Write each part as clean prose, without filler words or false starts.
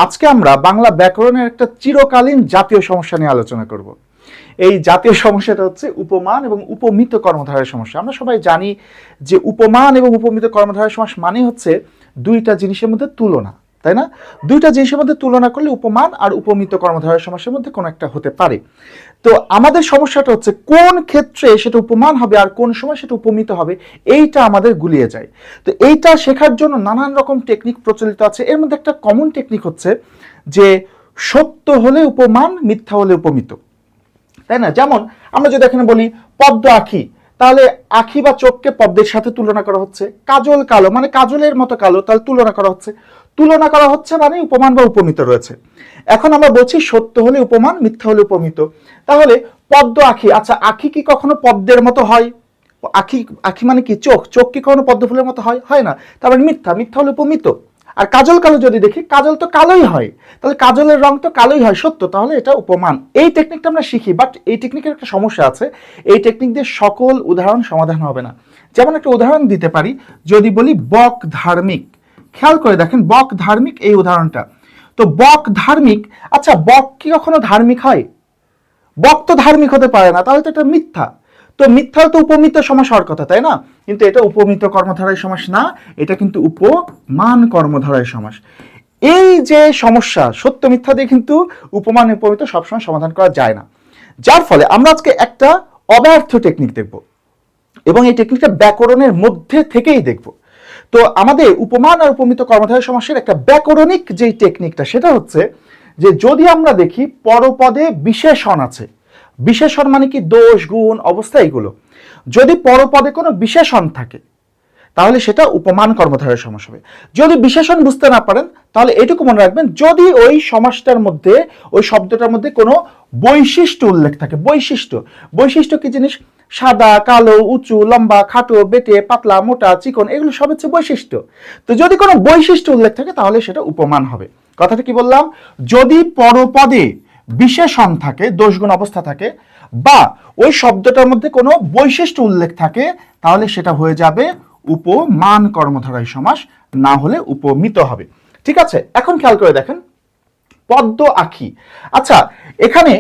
আজকে আমরা বাংলা ব্যাকরণের একটা চিরকালীন জাতীয় সমস্যা নিয়ে আলোচনা করব। এই জাতীয় সমস্যাটা হচ্ছে উপমান এবং উপমিত কর্মধারয়ের সমস্যা। আমরা সবাই জানি যে উপমান এবং উপমিত কর্মধারয়ের সমাস মানে হচ্ছে দুইটা জিনিসের মধ্যে তুলনা, তাই না? দুইটা জিনিসের মধ্যে তুলনা করলে উপমান আর উপমিত কর্মধারয়ের সমাসের মধ্যে কোনো একটা হতে পারে। তো আমাদের সমস্যাটা হচ্ছে কোন ক্ষেত্রে সেটা উপমান হবে আর কোন সময় সেটা উপমিত হবে, এইটা আমাদের গুলিয়ে যায়। তো এইটা শেখার জন্য নানান রকম টেকনিক প্রচলিত আছে। এর মধ্যে একটা কমন টেকনিক হচ্ছে যে সত্য হলে উপমান, মিথ্যা হলে উপমিত, তাই না? যেমন আমরা যদি এখানে বলি পদ্ম আঁখি, তাহলে আঁখি বা চোখকে পদ্মের সাথে তুলনা করা হচ্ছে। কাজল কালো মানে কাজলের মতো কালো, তাহলে তুলনা করা হচ্ছে। তুলনা করা হচ্ছে মানে উপমান বা উপমিত রয়েছে। এখন আমরা বলছি সত্য হলে উপমান, মিথ্যা হলে উপমিত। তাহলে পদ্ম আঁখি, আচ্ছা আঁখি কি কখনো পদ্মের মতো হয়? আঁখি, আঁখি মানে কি চোখ, চোখ কি কখনো পদ্ম ফুলের মতো হয়? হয় না। তারপরে মিথ্যা, মিথ্যা হলে উপমিত। আর কাজল কালো যদি দেখি, কাজল তো কালোই হয়, তাহলে কাজলের রং তো কালোই হয়, সত্য, তাহলে এটা উপমান। এই টেকনিকটা আমরা শিখি, বাট এই টেকনিকের একটা সমস্যা আছে। এই টেকনিক দিয়ে সকল উদাহরণ সমাধান হবে না। যেমন একটা উদাহরণ দিতে পারি, যদি বলি বক ধার্মিক, খেয়াল করে দেখেন বক ধার্মিক এই উদাহরণটা। তো বক ধার্মিক, আচ্ছা বক কি কখনো ধার্মিক হয়? বক তো ধার্মিক হতে পারে না, তাহলে তো এটা মিথ্যা। তো মিথ্যা তো উপমিত সমাস হওয়ার কথা, তাই না? কিন্তু এটা উপমিত কর্মধারয় সমাস না, এটা কিন্তু উপমান কর্মধারয় সমাস। এই যে সমস্যা, সত্য মিথ্যা দিয়ে কিন্তু উপমান উপমিত সবসময় সমাধান করা যায় না। যার ফলে আমরা আজকে একটা অব্যর্থ টেকনিক দেখব, এবং এই টেকনিকটা ব্যাকরণের মধ্যে থেকেই দেখব। তো আমাদের উপমান আর উপমিত কর্মধারয় সমাসের একটা ব্যাকরণিক যে টেকনিকটা, সেটা হচ্ছে যে যদি আমরা দেখি পরপদে বিশেষণ আছে, বিশেষণ মানে কি দোষ গুণ অবস্থা এগুলো, যদি পরপদে কোনো বিশেষণ থাকে তাহলে সেটা উপমান কর্মধারয় সমাস হবে। যদি বিশেষণ বুঝতে না পারেন তাহলে এটুকু মনে রাখবেন, যদি ওই সমাসটার মধ্যে, ওই শব্দটার মধ্যে কোনো বৈশিষ্ট্য উল্লেখ থাকে। বৈশিষ্ট্য, বৈশিষ্ট্য কি জিনিস? সাদা, কালো, উঁচু, লম্বা, খাটো, বেটে, পাতলা, মোটা, চিকন, এগুলো সব হচ্ছে বৈশিষ্ট্য। তো যদি কোনো বৈশিষ্ট্য উল্লেখ থাকে তাহলে সেটা উপমান হবে। কথাটা কি বললাম? যদি পরপদে বিশেষণ থাকে, দোষগুণ অবস্থা থাকে, বা ওই শব্দটার মধ্যে কোনো বৈশিষ্ট্য উল্লেখ থাকে, তাহলে সেটা হয়ে যাবে উপমান কর্মধারয় সমাস, না হলে উপমিত হবে। ঠিক আছে, এখন খেয়াল করে দেখেন পদ্ম আঁখি। আচ্ছা এখানে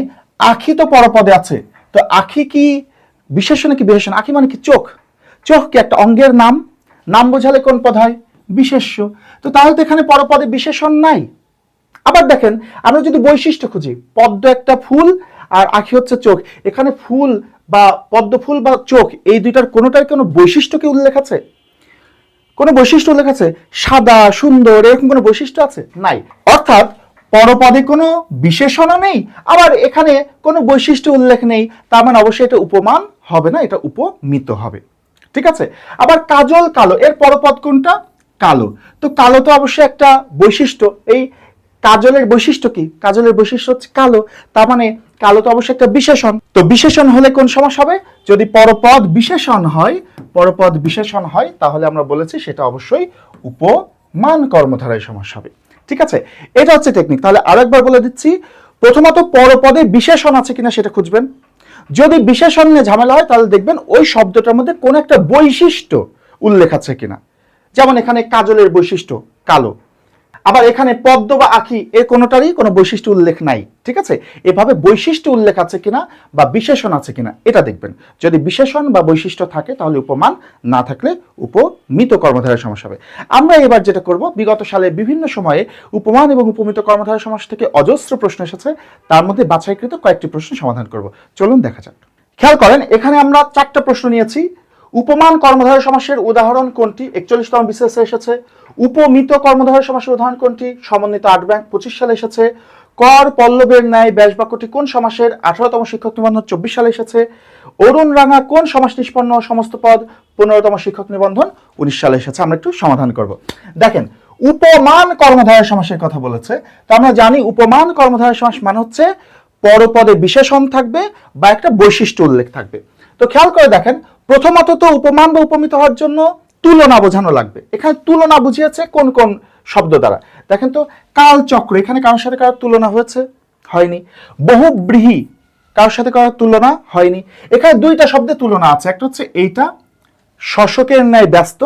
আঁখি তো পরপদে আছে, তো আঁখি কি বিশেষণ কি বিশেষণ? আঁখি মানে কি চোখ, চোখ কি একটা অঙ্গের নাম? নাম বোঝালে কোন পদ হয়? বিশেষ্য। তো তাহলে তো এখানে পরপদে বিশেষণ নাই। আবার দেখেন আমরা যদি বৈশিষ্ট্য খুঁজি, পদ্ম একটা ফুল আর আঁখি হচ্ছে চোখ, এখানে ফুল বা পদ্ম ফুল বা চোখ এই দুইটার কোনোটার কোনো বৈশিষ্ট্য কি উল্লেখ আছে? কোনো বৈশিষ্ট্য উল্লেখ আছে? সাদা, সুন্দর, এরকম কোনো বৈশিষ্ট্য আছে? নাই। অর্থাৎ পরপদে কোনো বিশেষণও নেই, আবার এখানে কোনো বৈশিষ্ট্য উল্লেখ নেই, তার মানে অবশ্যই এটা উপমান হবে না, এটা উপমিত হবে। ঠিক আছে। আবার কাজল কালো, এর পরপদ কোনটা? কালো। তো কালো তো অবশ্যই একটা বৈশিষ্ট্য। এই কাজলের বৈশিষ্ট্য কি? কাজলের বৈশিষ্ট্য হচ্ছে কালো, তার মানে কালো তো অবশ্যই একটা বিশেষণ। তো বিশেষণ হলে কোন সমাস হবে? যদি পরপদ বিশেষণ হয়, পরপদ বিশেষণ হয়, তাহলে আমরা বলেছি সেটা অবশ্যই উপমান কর্মধারয় সমাস হবে। ঠিক আছে, এটা হচ্ছে টেকনিক। তাহলে আরেকবার বলে দিচ্ছি, প্রথমত পরপদে বিশেষণ আছে কিনা সেটা খুঁজবেন। যদি বিশেষণ নিয়ে ঝামেলা হয় তাহলে দেখবেন ওই শব্দটার মধ্যে কোন একটা বৈশিষ্ট্য উল্লেখ আছে কিনা। যেমন এখানে কাজলের বৈশিষ্ট্য কালো, আবার এখানে পদ্ম বা আঁখি এর কোনোটারই কোনো বৈশিষ্ট্য উল্লেখ নাই। ঠিক আছে, এভাবে বৈশিষ্ট্য উল্লেখ আছে কিনা বা বিশেষণ আছে কিনা এটা দেখবেন। যদি বিশেষণ বা বৈশিষ্ট্য থাকে তাহলে উপমান, না থাকলে উপমিত কর্মধারয় সমাস হবে। আমরা এবার যেটা করব, বিগত সালে বিভিন্ন সময়ে উপমান এবং উপমিত কর্মধারয় সমাস থেকে অজস্র প্রশ্ন এসেছে, তার মধ্যে বাছাইকৃত কয়েকটি প্রশ্ন সমাধান করব। চলুন দেখা যাক। খেয়াল করেন এখানে আমরা 4টা প্রশ্ন নিয়েছি। উপমান কর্মধারয় সমাসের উদাহরণ কোনটি? 41তম বিসিএসে এসেছে। উপমিত কর্মধারয় সমাসের উদাহরণ কোনটি? সমন্বিত 8 ব্যাংক 25 সালে এসেছে। কর পল্লবের ন্যায় ব্যাস বাক্যটি কোন সমাসের? 18তম শিক্ষক নিবন্ধন 24 সালে এসেছে। অরুণ রাঙা কোন সমাস নিষ্পন্ন সমস্ত পদ? 15তম শিক্ষক নিবন্ধন 19 সালে এসেছে। আমরা একটু সমাধান করব। দেখেন উপমান কর্মধারয় সমাসের কথা বলেছে, তো আমরা জানি উপমান কর্মধারয় সমাস মানে হচ্ছে পরপদে বিশেষণ থাকবে বা একটা বৈশিষ্ট্য উল্লেখ থাকবে। তো খেয়াল করে দেখেন, প্রথমত তো উপমান বা উপমিত হওয়ার জন্য তুলনা বোঝানো লাগবে। এখানে তুলনা বুঝিয়েছে কোন কোন শব্দ দ্বারা? দেখেন তো, কালচক্র, এখানে কারোর সাথে কারোর তুলনা হয়েছে? হয়নি। বহুব্রীহি, কারোর সাথে কারোর তুলনা হয়নি। এখানে 2টা শব্দে তুলনা আছে, একটা হচ্ছে এইটা শশকের ন্যায় ব্যস্ত,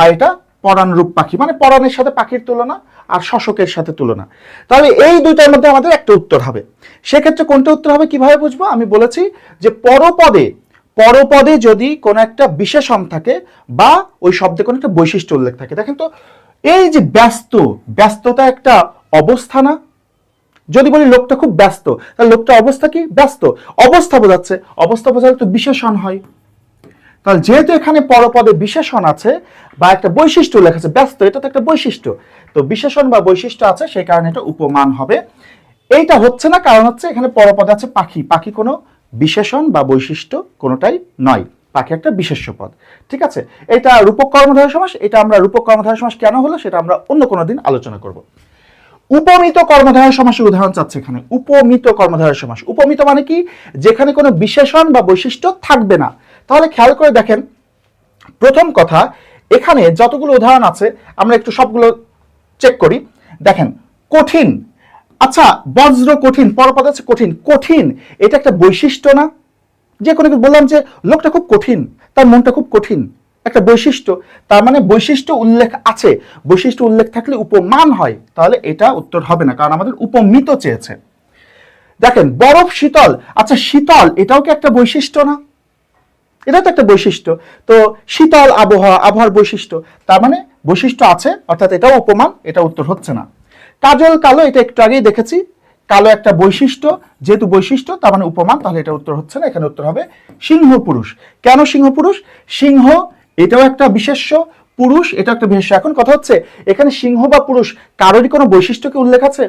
আর এটা পরাণরূপ পাখি, মানে পরাণের সাথে পাখির তুলনা, আর শশকের সাথে তুলনা। তাহলে এই দুইটার মধ্যে আমাদের একটা উত্তর হবে। সেক্ষেত্রে কোনটা উত্তর হবে কিভাবে বুঝবো? আমি বলেছি যে পরপদে যদি কোনো একটা বিশেষণ থাকে বা ওই শব্দে কোনো একটা বৈশিষ্ট্য উল্লেখ থাকে। দেখেন তো, এই যে ব্যস্ততা একটা অবস্থা না? যদি বলি লোকটা খুব ব্যস্ত, তাহলে লোকটা অবস্থা কি? ব্যস্ত। অবস্থা বোঝাচ্ছে, অবস্থা বোঝালে তো বিশেষণ হয়। তাহলে যেহেতু এখানে পরপদে বিশেষণ আছে বা একটা বৈশিষ্ট্য উল্লেখ আছে, ব্যস্ত এটা তো একটা বৈশিষ্ট্য, তো বিশেষণ বা বৈশিষ্ট্য আছে, সেই কারণে এটা উপমান হবে। এইটা হচ্ছে না, কারণ হচ্ছে এখানে পরপদে আছে পাখি। পাখি কোনো বিশেষণ বা বৈশিষ্ট্য কোনোটাই নয়, পাখি একটা বিশেষ্য পদ। ঠিক আছে, এটা রূপক কর্মধারয় সমাস। এটা আমরা রূপক কর্মধারয় সমাস কেন হলো সেটা আমরা অন্য কোনো দিন আলোচনা করব। উপমিত কর্মধারয় সমাসের উদাহরণ চাচ্ছে এখানে। উপমিত কর্মধারয় সমাস, উপমিত মানে কি? যেখানে কোনো বিশেষণ বা বৈশিষ্ট্য থাকবে না। তাহলে খেয়াল করে দেখেন, প্রথম কথা, এখানে যতগুলো উদাহরণ আছে আমরা একটু সবগুলো চেক করি। দেখেন, কঠিন, আচ্ছা বজ্র কঠিন, পরপদ আছে কঠিন। কঠিন এটা একটা বৈশিষ্ট্য না? যে কোনো বললাম যে লোকটা খুব কঠিন, তার মনটা খুব কঠিন, একটা বৈশিষ্ট্য। তার মানে বৈশিষ্ট্য উল্লেখ আছে, বৈশিষ্ট্য উল্লেখ থাকলে উপমান হয়। তাহলে এটা উত্তর হবে না, কারণ আমাদের উপমিত চেয়েছে। দেখেন, বরফ শীতল, আচ্ছা শীতল এটাও কি একটা বৈশিষ্ট্য না? এটা তো একটা বৈশিষ্ট্য। তো শীতল আবহাওয়া, আবহাওয়ার বৈশিষ্ট্য, তার মানে বৈশিষ্ট্য আছে, অর্থাৎ এটাও উপমান, এটা উত্তর হচ্ছে না। কাজল কালো, এটা একটু আগেই দেখেছি, কালো একটা বৈশিষ্ট্য, যেহেতু বৈশিষ্ট্য তার মানে উপমান, তাহলে এটা উত্তর হচ্ছে না। এখানে উত্তর হবে সিংহ পুরুষ। কেন সিংহ পুরুষ? সিংহ এটাও একটা বিশেষ্য, পুরুষ এটা একটা বিশেষ্য। এখন কথা হচ্ছে, এখানে সিংহ বা পুরুষ কারোরই কোনো বৈশিষ্ট্যকে উল্লেখ আছে?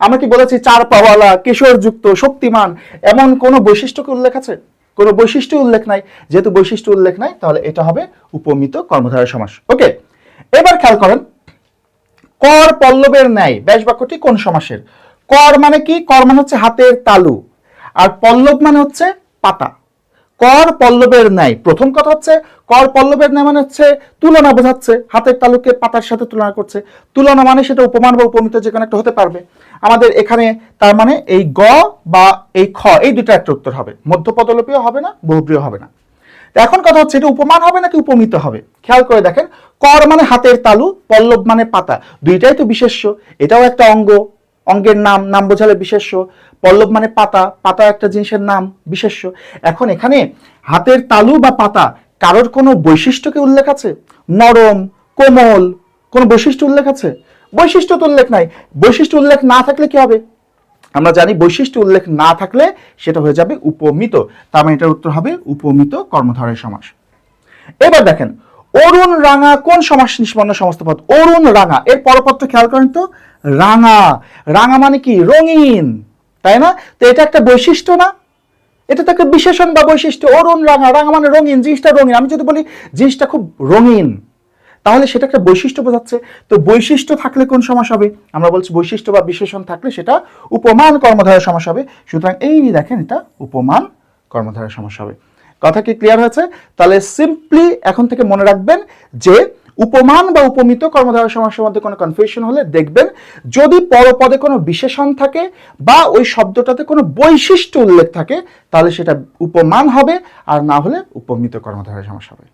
আমরা কি বলেছি চার পাওয়ালা, কেশরযুক্ত, শক্তিমান, এমন কোনো বৈশিষ্ট্যকে উল্লেখ আছে? কোনো বৈশিষ্ট্য উল্লেখ নাই। যেহেতু বৈশিষ্ট্য উল্লেখ নাই, তাহলে এটা হবে উপমিত কর্মধারয় সমাস। ওকে, এবার খেয়াল করেন, কর পল্লবের ন্যায় ব্যাস বাক্যটি কোন সমাসের? কর মানে কি? কর মানে হচ্ছে হাতের তালু, আর পল্লব মানে হচ্ছে পাতা। কর পল্লবের ন্যায়, প্রথম কথা হচ্ছে কর পল্লবের ন্যায় মানে হচ্ছে তুলনা বোঝাচ্ছে, হাতের তালুকে পাতার সাথে তুলনা করছে। তুলনা মানে সেটা উপমান বা উপমিত যে কোনো একটা হতে পারবে। আমাদের এখানে তার মানে এই গ বা এই খ, এই দুটো একটা উত্তর হবে। মধ্যপদলোপীয় হবে না, বহুব্রীয় হবে না। এখন কথা হচ্ছে এটা উপমান হবে নাকি উপমিত হবে? খেয়াল করে দেখেন, কর মানে হাতের তালু, পল্লব মানে পাতা, দুইটাই তো বিশেষ্য। এটাও একটা অঙ্গ, অঙ্গের নাম, নাম বোঝালে বিশেষ্য। পল্লব মানে পাতা, পাতা একটা জিনিসের নাম, বিশেষ্য। এখন এখানে হাতের তালু বা পাতা, কারোর কোনো বৈশিষ্ট্যকে উল্লেখ আছে? নরম, কোমল, কোনো বৈশিষ্ট্য উল্লেখ আছে? বৈশিষ্ট্য তো উল্লেখ নাই। বৈশিষ্ট্য উল্লেখ না থাকলে কি হবে? আমরা জানি বৈশিষ্ট্য উল্লেখ না থাকলে সেটা হয়ে যাবে উপমিত। তার মানে এটার উত্তর হবে উপমিত কর্মধারয় সমাস। এবার দেখেন, অরুণ রাঙা কোন সমাস নিষ্পন্ন সমস্ত পদ? অরুণ রাঙা, এর পরপদটা খেয়াল করেন তো, রাঙা। রাঙা মানে কি? রঙিন, তাই না? তো এটা একটা বৈশিষ্ট্য না? এটা তো একটা বিশেষণ বা বৈশিষ্ট্য। অরুণ রাঙা, রাঙা মানে রঙিন, জিনিসটা রঙিন। আমি যদি বলি জিনিসটা খুব রঙিন, তাহলে সেটা একটা বৈশিষ্ট্য বোঝাচ্ছে। তো বৈশিষ্ট্য থাকলে কোন সমাস হবে? আমরা বলছি বৈশিষ্ট্য বা বিশেষণ থাকলে সেটা উপমান কর্মধারয় সমাস হবে। সুতরাং এই দেখেন, এটা উপমান কর্মধারয় সমাস হবে। কথা কি ক্লিয়ার হয়েছে? তাহলে সিম্পলি এখন থেকে মনে রাখবেন যে উপমান বা উপমিত কর্মধারয় সমাসের মধ্যে কোনো কনফিউশন হলে দেখবেন, যদি পরপদে কোনো বিশেষণ থাকে বা ওই শব্দটাতে কোনো বৈশিষ্ট্য উল্লেখ থাকে, তাহলে সেটা উপমান হবে, আর না হলে উপমিত কর্মধারয় সমাস হবে।